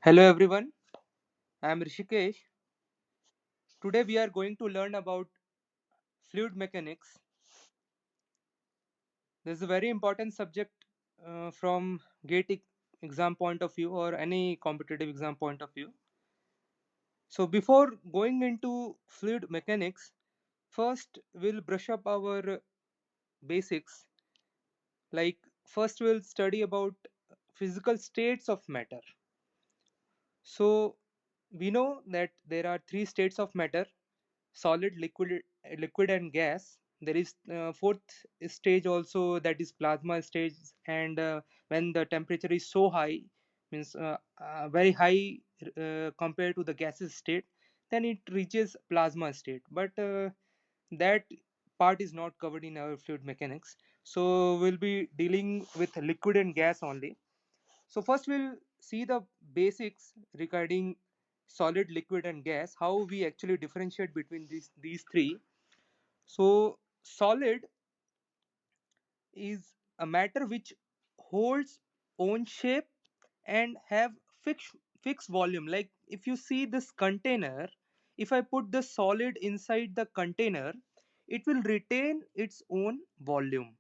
Hello everyone, I am Rishikesh. Today we are going to learn about fluid mechanics. This is a very important subject from exam point of view or any competitive exam point of view. So before going into fluid mechanics, first we'll brush up our basics. Like first we'll study about physical states of matter. So we know that there are three states of matter: solid, liquid and gas. There is fourth stage also, that is plasma stage, and when the temperature is so high, means very high compared to the gaseous state, then it reaches plasma state. But that part is not covered in our fluid mechanics, so we'll be dealing with liquid and gas only. So first we'll see the basics regarding solid, liquid and gas, how we actually differentiate between these three. So solid is a matter which holds own shape and have fixed volume. Like if you see this container, if I put the solid inside the container, it will retain its own volume.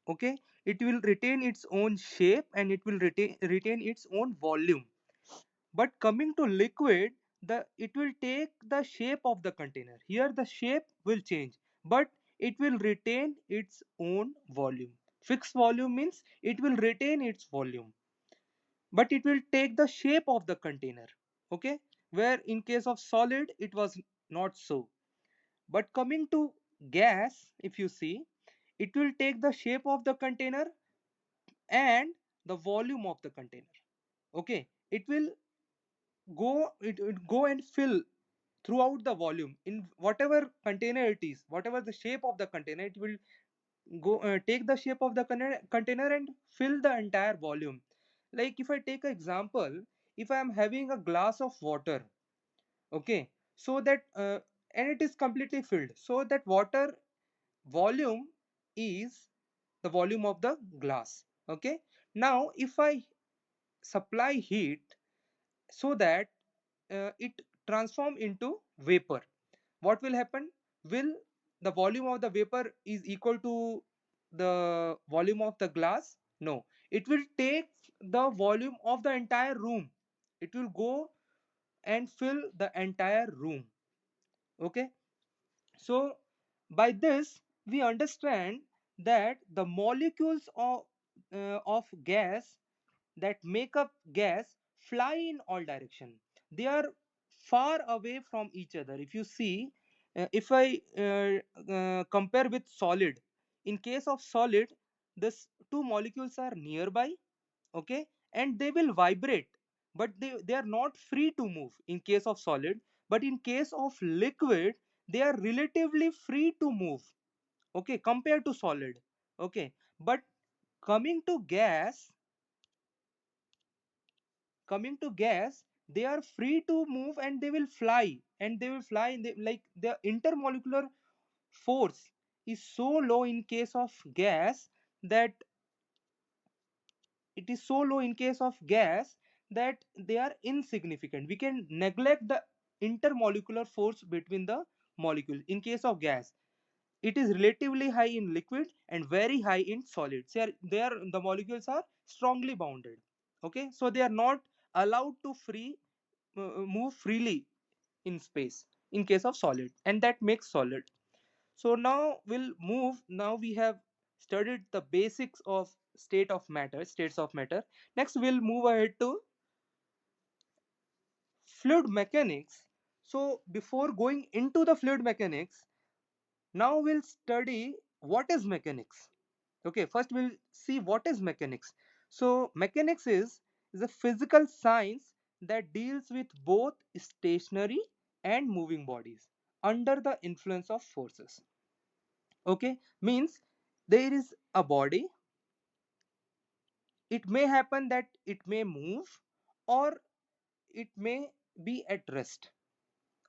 Okay, it will retain its own shape and it will retain its own volume. But coming to liquid, the it will take the shape of the container. Here the shape will change, but it will retain its own volume. Fixed volume means it will retain its volume, but it will take the shape of the container. Okay, where in case of solid it was not so. But coming to gas, if you see, it will take the shape of the container and the volume of the container. Okay, it go and fill throughout the volume in whatever container it is, whatever the shape of the container, it will go take the shape of the container and fill the entire volume. Like if I take an example, if I am having a glass of water, okay, so that and it is completely filled, so that water volume is the volume of the glass. Okay, now if I supply heat so that it transform into vapor, what will happen? Will the volume of the vapor is equal to the volume of the glass? No, it will take the volume of the entire room. It will go and fill the entire room. Okay, so by this we understand that the molecules of gas that make up gas fly in all direction. They are far away from each other. If you see, if I compare with solid, in case of solid, this two molecules are nearby, okay, and they will vibrate, but they are not free to move in case of solid. But in case of liquid, they are relatively free to move, okay, compared to solid. Okay, but coming to gas, they are free to move and they will fly, and they will fly in like the intermolecular force is so low in case of gas, that it is so low in case of gas that they are insignificant. We can neglect the intermolecular force between the molecules. In case of gas, it is relatively high in liquid and very high in solids. The molecules are strongly bounded. Okay, so they are not allowed to move freely in space in case of solid, and that makes solid. So now we'll move. Now we have studied the basics of states of matter. Next we'll move ahead to fluid mechanics. So before going into the fluid mechanics, now we'll study what is mechanics. Okay, first we'll see what is mechanics. So mechanics is a physical science that deals with both stationary and moving bodies under the influence of forces. Okay, means there is a body, it may happen that it may move or it may be at rest.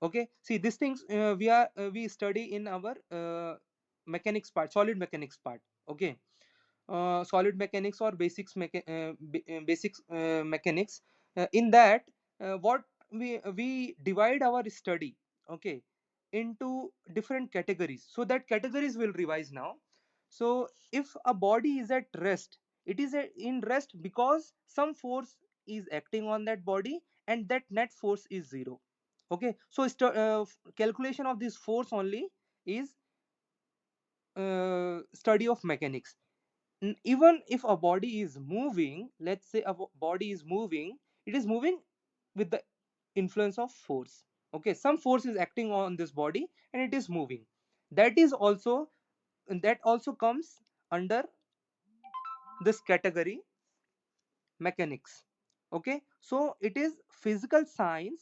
Okay, see these things we study in our mechanics part, solid mechanics part. Okay, solid mechanics or basics mechanics. In that what we divide our study, okay, into different categories, so that categories will revise now. So if a body is at rest, it is in rest because some force is acting on that body, and that net force is zero. Okay, so calculation of this force only is study of mechanics. Even if a body is moving, let's say a body is moving, it is moving with the influence of force. Okay, some force is acting on this body and it is moving. That is also, that also comes under this category, mechanics. Okay, so it is physical science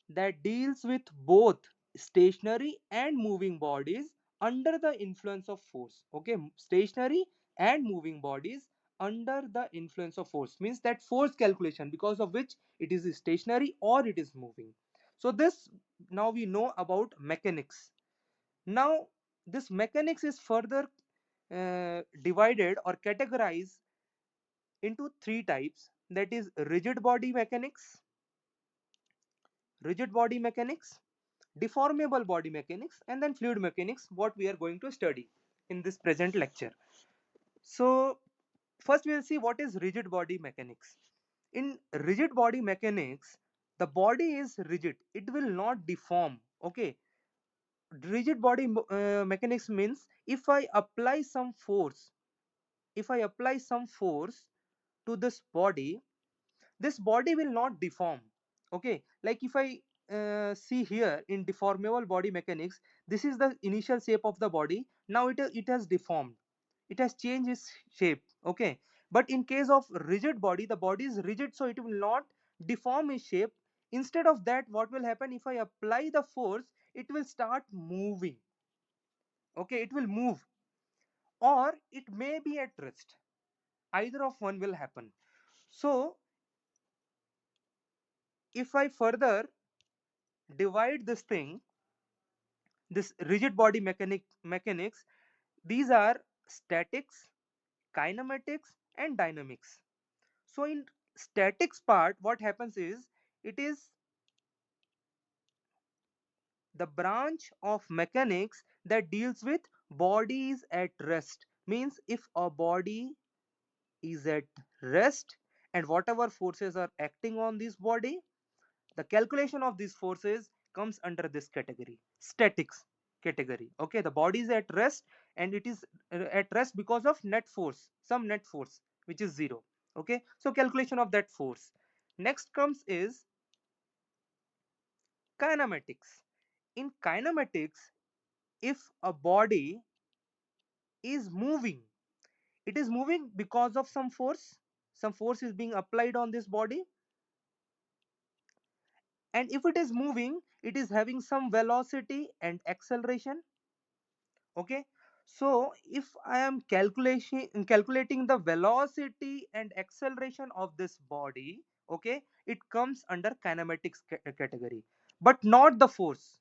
that deals with both stationary and moving bodies under the influence of force. Okay, stationary and moving bodies under the influence of force means that force calculation because of which it is stationary or it is moving. So this, now we know about mechanics. Now this mechanics is further divided or categorized into three types, that is rigid body mechanics, deformable body mechanics, and then fluid mechanics, what we are going to study in this present lecture. So first we will see what is rigid body mechanics. In rigid body mechanics, the body is rigid, it will not deform. Okay, rigid body mechanics means if I apply some force to this body will not deform. Okay, like if I see here in deformable body mechanics, this is the initial shape of the body, now it has deformed, it has changed its shape. Okay, but in case of rigid body, the body is rigid, so it will not deform its shape. Instead of that, what will happen, if I apply the force, it will start moving. Okay, it will move, or it may be at rest, either of one will happen. So if I further divide this thing, this rigid body mechanics, these are statics, kinematics, and dynamics. So in statics part, what happens is, it is the branch of mechanics that deals with bodies at rest. Means if a body is at rest and whatever forces are acting on this body, the calculation of these forces comes under this category, statics category. Okay, the body is at rest and it is at rest because of net force, some net force which is zero. Okay, so calculation of that force. Next comes is kinematics. In kinematics, if a body is moving, it is moving because of some force is being applied on this body, and if it is moving, it is having some velocity and acceleration. Okay, so if I am calculating the velocity and acceleration of this body, okay, it comes under kinematics category, but not the force.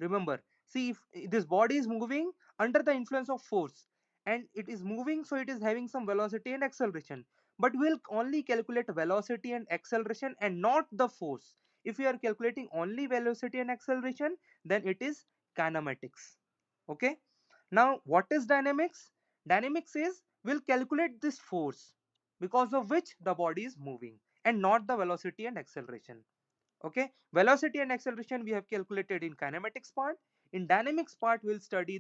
Remember, see, if this body is moving under the influence of force and it is moving, so it is having some velocity and acceleration, but we'll only calculate velocity and acceleration and not the force. If we are calculating only velocity and acceleration, then it is kinematics. Okay, now what is dynamics? Dynamics is, we'll calculate this force because of which the body is moving, and not the velocity and acceleration. Okay, velocity and acceleration we have calculated in kinematics part. In dynamics part, we'll study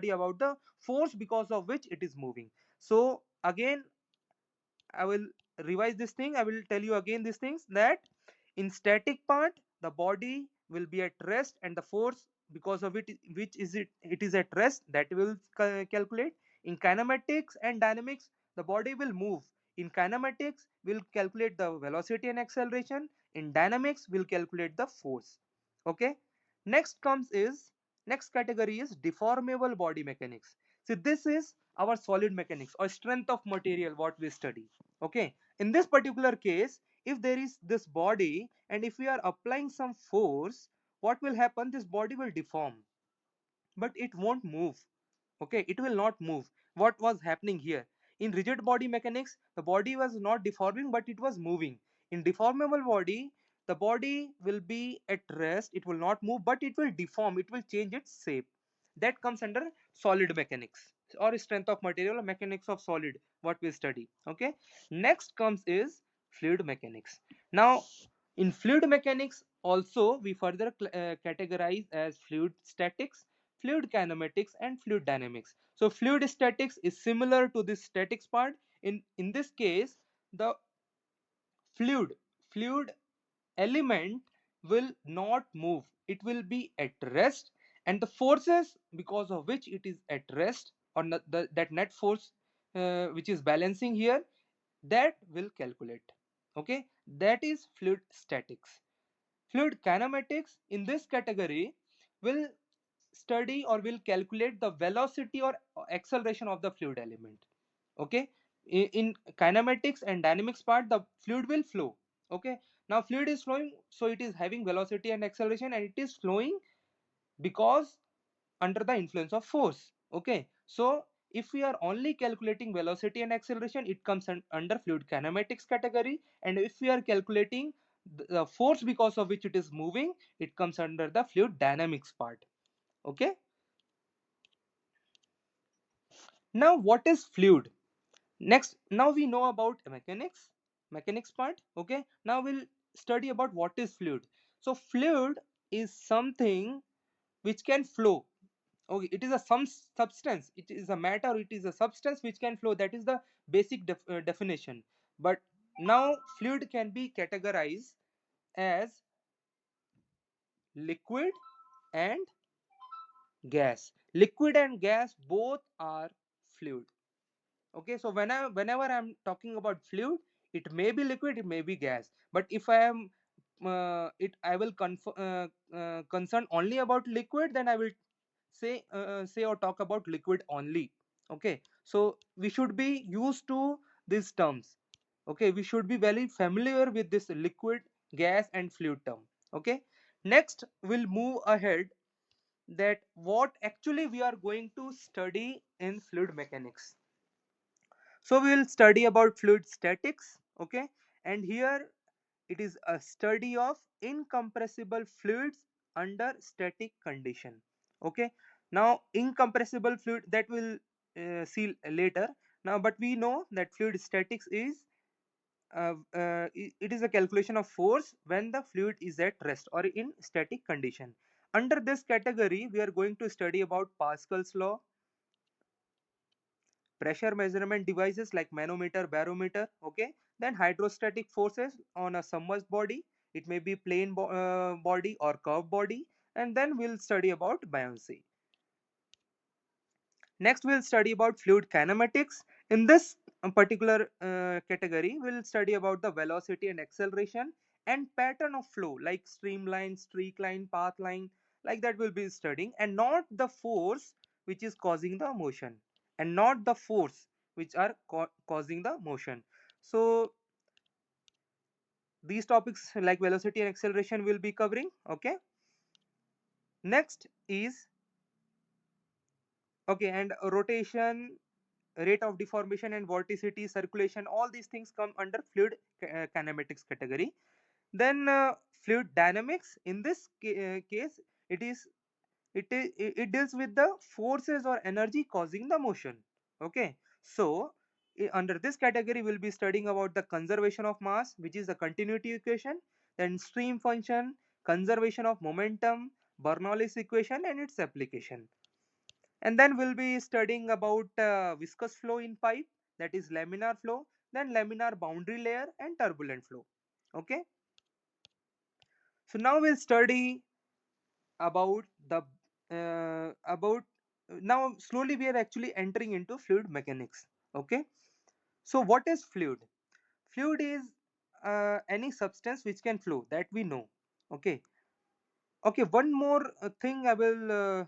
about the force because of which it is moving. So again, I will revise this thing. I will tell you again these things, that in static part, the body will be at rest and the force because of it, which is it is at rest, that will calculate. In kinematics and dynamics, the body will move. In kinematics, we'll calculate the velocity and acceleration. In dynamics, we'll calculate the force. Okay. Next comes is, next category is deformable body mechanics. So this is our solid mechanics or strength of material what we study. Okay, in this particular case, if there is this body and if we are applying some force, what will happen, this body will deform, but it won't move. Okay, it will not move. What was happening here, in rigid body mechanics, the body was not deforming but it was moving. In deformable body, the body will be at rest, it will not move, but it will deform, it will change its shape. That comes under solid mechanics or strength of material or mechanics of solid, what we study. Okay, next comes is fluid mechanics. Now in fluid mechanics also we further categorize as fluid statics, fluid kinematics, and fluid dynamics. So fluid statics is similar to this statics part. In this case, the fluid element will not move, it will be at rest, and the forces because of which it is at rest, or that net force which is balancing here, that will calculate. Okay, that is fluid statics. Fluid kinematics in this category will study or will calculate the velocity or acceleration of the fluid element. Okay, in kinematics and dynamics part, the fluid will flow. Okay, now fluid is flowing, so it is having velocity and acceleration, and it is flowing because under the influence of force. Okay, so if we are only calculating velocity and acceleration, it comes under fluid kinematics category, and if we are calculating the force because of which it is moving, it comes under the fluid dynamics part. Okay, now what is fluid? Next, now we know about mechanics part. Okay, now we'll study about what is fluid. So fluid is something which can flow. Okay, it is a some substance, it is a matter, it is a substance which can flow. That is the basic definition. But now fluid can be categorized as liquid and gas. Liquid and gas both are fluid. Okay, so whenever I'm talking about fluid, it may be liquid, it may be gas, but if I am I will concern only about liquid, then I will say or talk about liquid only. Okay, so we should be used to these terms. Okay, we should be very familiar with this liquid, gas, and fluid term. Okay, next we'll move ahead that what actually we are going to study in fluid mechanics. So we will study about fluid statics. Okay, and here it is a study of incompressible fluids under static condition. Okay, now incompressible fluid, that will see later. Now but we know that fluid statics is it is a calculation of force when the fluid is at rest or in static condition. Under this category we are going to study about Pascal's law, pressure measurement devices like manometer, barometer. Okay, then hydrostatic forces on a submerged body, it may be plain body or curved body. And then we'll study about buoyancy. Next we'll study about fluid kinematics. In this particular category we'll study about the velocity and acceleration and pattern of flow like streamline, streak line, path line, like that we'll be studying, and not the force which is causing the motion, and not the force which are causing the motion. So these topics like velocity and acceleration will be covering. Okay, next is okay, and rotation, rate of deformation, and vorticity, circulation, all these things come under fluid kinematics category. Then fluid dynamics, in this case it is it deals with the forces or energy causing the motion. Okay, so under this category we'll be studying about the conservation of mass, which is the continuity equation, then stream function, conservation of momentum, Bernoulli's equation and its application. And then we'll be studying about viscous flow in pipe, that is laminar flow, then laminar boundary layer and turbulent flow. Okay, so now we'll study about the about now slowly we are actually entering into fluid mechanics. Okay, so what is fluid? Fluid is any substance which can flow, that we know. Okay, okay, one more thing I will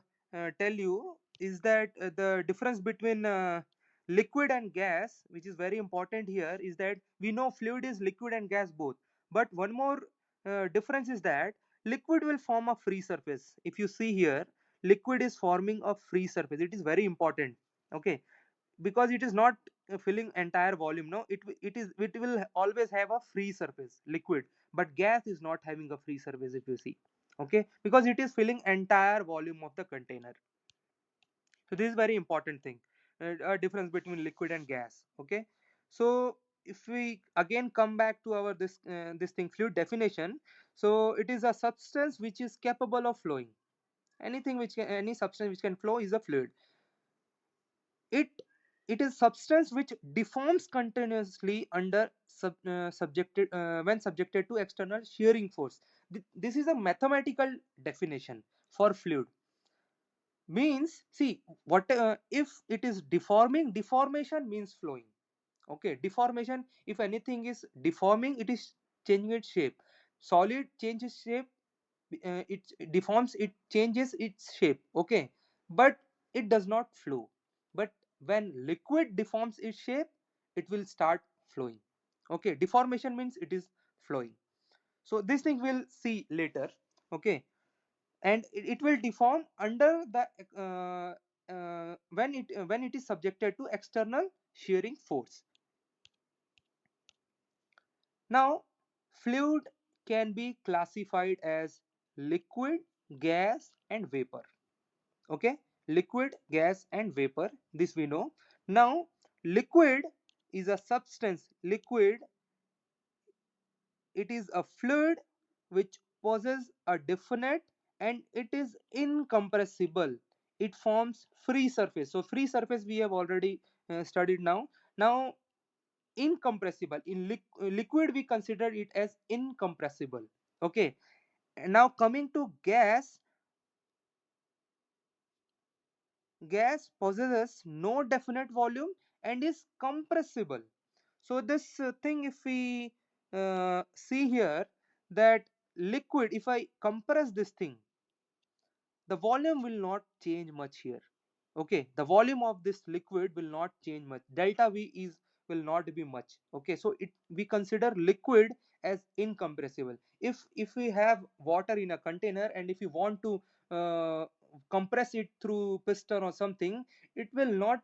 tell you is that the difference between liquid and gas, which is very important here, is that we know fluid is liquid and gas both. But one more difference is that liquid will form a free surface. If you see here, liquid is forming a free surface. It is very important. Okay, because it is not filling entire volume, no, it will always have a free surface, liquid. But gas is not having a free surface, if you see. Okay, because it is filling entire volume of the container. So this is very important thing, a difference between liquid and gas. Okay, so if we again come back to our this thing, fluid definition. So it is a substance which is capable of flowing. Anything which can, any substance which can flow is a fluid. It it is substance which deforms continuously under subjected when subjected to external shearing force. This is a mathematical definition for fluid. Means, see, what if it is deforming, deformation means flowing. Okay, deformation, if anything is deforming, it is changing its shape. Solid changes shape, it deforms, it changes its shape. Okay, but it does not flow. But when liquid deforms its shape, it will start flowing. Okay, deformation means it is flowing. So this thing we'll see later. Okay, and it will deform under the when it is subjected to external shearing force. Now, fluid can be classified as liquid, gas, and vapor. Okay, liquid, gas, and vapor. This we know. Now, liquid is a substance. Liquid, it is a fluid which possesses a definite and it is incompressible. It forms free surface. So free surface we have already studied now. Now, incompressible in liquid we consider it as incompressible. Okay, now coming to gas. Gas possesses no definite volume and is compressible. So this thing, if we see here, that liquid, if I compress this thing, the volume will not change much here. Okay, the volume of this liquid will not change much. Delta v is will not be much. Okay, so it we consider liquid as incompressible. If we have water in a container and if you want to uh, compress it through piston or something, it will not,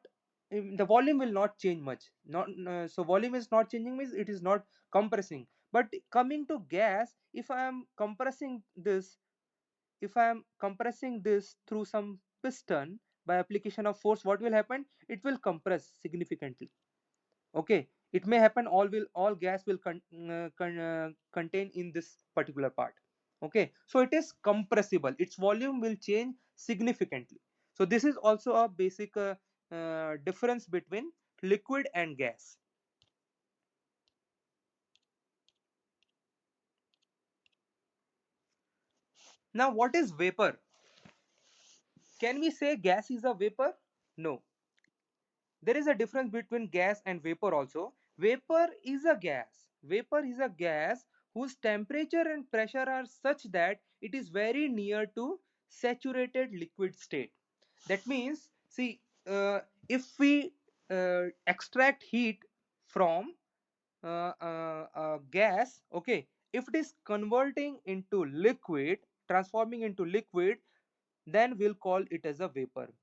the volume will not change much. Not so volume is not changing means it is not compressing. But coming to gas, if I am compressing this, if I am compressing this through some piston by application of force, what will happen? It will compress significantly. Okay, it may happen all gas will contain in this particular part. Okay, so it is compressible. Its volume will change significantly. So this is also a basic difference between liquid and gas. Now, what is vapor? Can we say gas is a vapor? No. There is a difference between gas and vapor also. Vapor is a gas whose temperature and pressure are such that it is very near to saturated liquid state. That means, see, if we extract heat from gas, okay, if it is converting into liquid, transforming into liquid, then we'll call it as a vapor.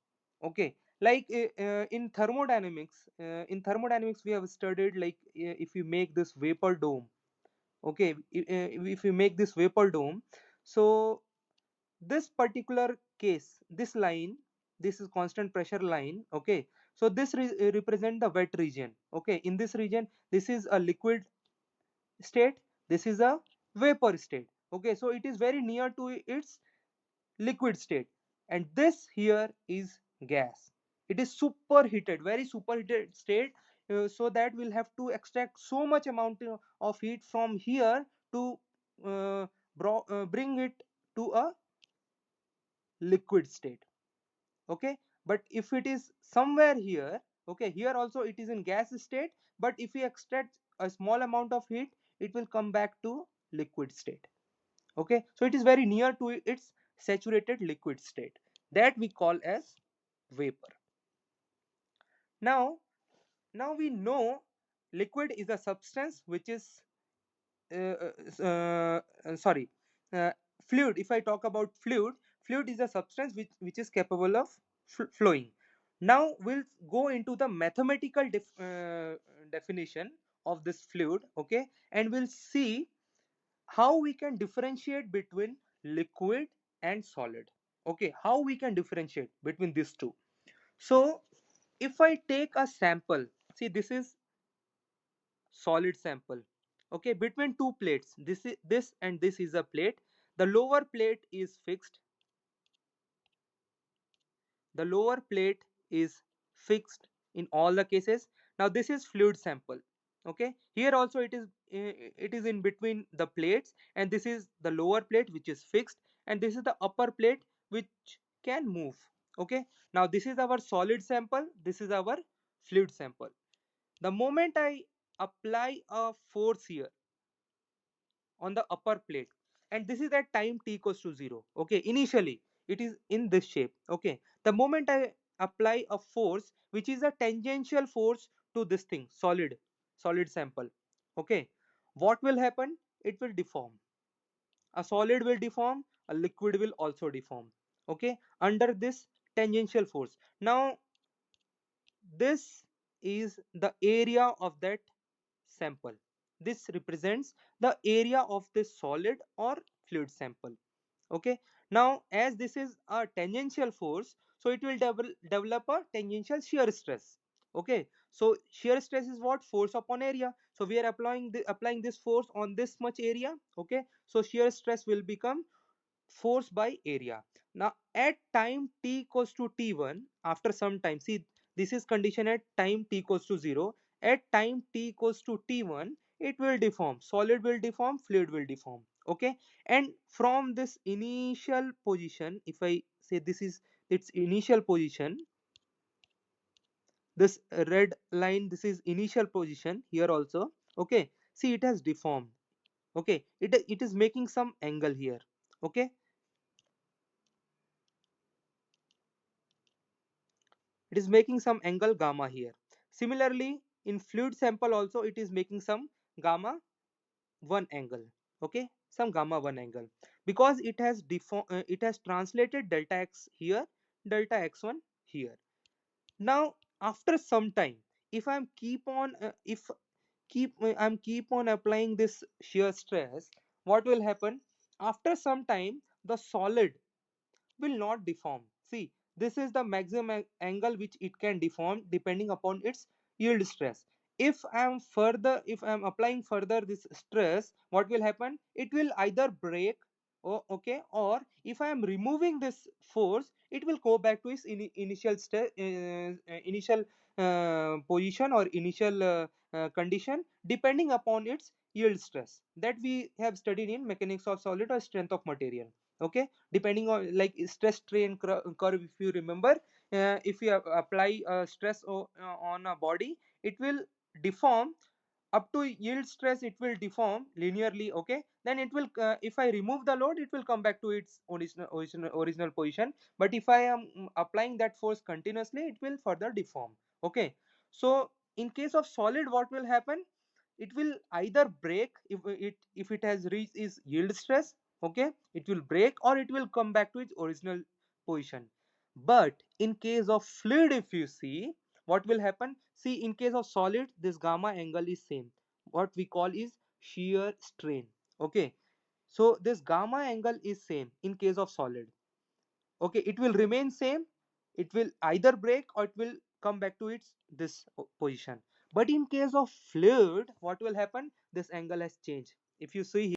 Okay, like in thermodynamics we have studied, like if you make this vapor dome. Okay, if you make this vapor dome, so this particular case, this line, this is constant pressure line. Okay, so this represent the wet region. Okay, in this region, this is a liquid state, this is a vapor state. Okay, so it is very near to its liquid state, and this here is gas. It is superheated, very superheated state. So that we'll have to extract so much amount of heat from here to uh, bring it to a liquid state. Okay, but if it is somewhere here, okay, here also it is in gas state, but if we extract a small amount of heat, it will come back to liquid state. Okay, so it is very near to its saturated liquid state, that we call as vapor. Now now we know liquid is a substance which is uh, sorry, uh, fluid. If I talk about fluid, fluid is a substance which is capable of flowing. Now we'll go into the mathematical definition of this fluid, okay, and we'll see how we can differentiate between liquid and solid. Okay, how we can differentiate between these two. So if I take a sample, see this is solid sample, okay, between two plates, this and this is a plate. The lower plate is fixed, the lower plate is fixed in all the cases. Now this is fluid sample, okay, here also it is in between the plates, and this is the lower plate which is fixed, and this is the upper plate which can move, okay. Now this is our solid sample, this is our fluid sample. The moment I apply a force here on the upper plate, and this is at time t equals to 0, okay, initially it is in this shape, okay. The moment I apply a force which is a tangential force to this thing, solid sample, okay, what will happen? It will deform. A solid will deform, a liquid will also deform, okay, under this tangential force. Now this is the area of that sample. This represents the area of this solid or fluid sample, okay. Now as this is a tangential force, so it will develop a tangential shear stress, okay. So shear stress is what? Force upon area. So we are applying this force on this much area, okay. So shear stress will become force by area. Now at time t equals to t1, after some time, see this is condition at time t equals to 0. At time t equals to t1, it will deform, solid will deform, fluid will deform, okay. And from this initial position, if I say this is its initial position, this red line, this is initial position here also, okay. See it has deformed, okay, it is making some angle here, okay. It is making some angle gamma here. Similarly, in fluid sample also it is making some gamma 1 angle, okay, some gamma 1 angle, because it has translated delta x here, delta x1 here. Now after some time, if I'm keep on if keep I'm keep on applying this shear stress, what will happen? After some time the solid will not deform. See, this is the maximum angle which it can deform depending upon its yield stress. If I am applying further this stress, what will happen? It will either break, okay, or if I am removing this force, it will go back to its initial position or initial condition depending upon its yield stress that we have studied in mechanics of solid or strength of material, okay. Depending on like stress strain curve, if you remember, if you apply stress on a body, it will deform up to yield stress, it will deform linearly, okay. Then it will if I remove the load, it will come back to its original position. But if I am applying that force continuously, it will further deform, okay. So in case of solid, what will happen? It will either break if it has reached its yield stress, okay, it will break, or it will come back to its original position. But in case of fluid, if you see, what will happen? See, in case of solid, this gamma angle is same, what we call is shear strain, okay. So this gamma angle is same in case of solid, okay. It will remain same, it will either break or it will come back to its this position. But in case of fluid, what will happen? This angle has changed. If you see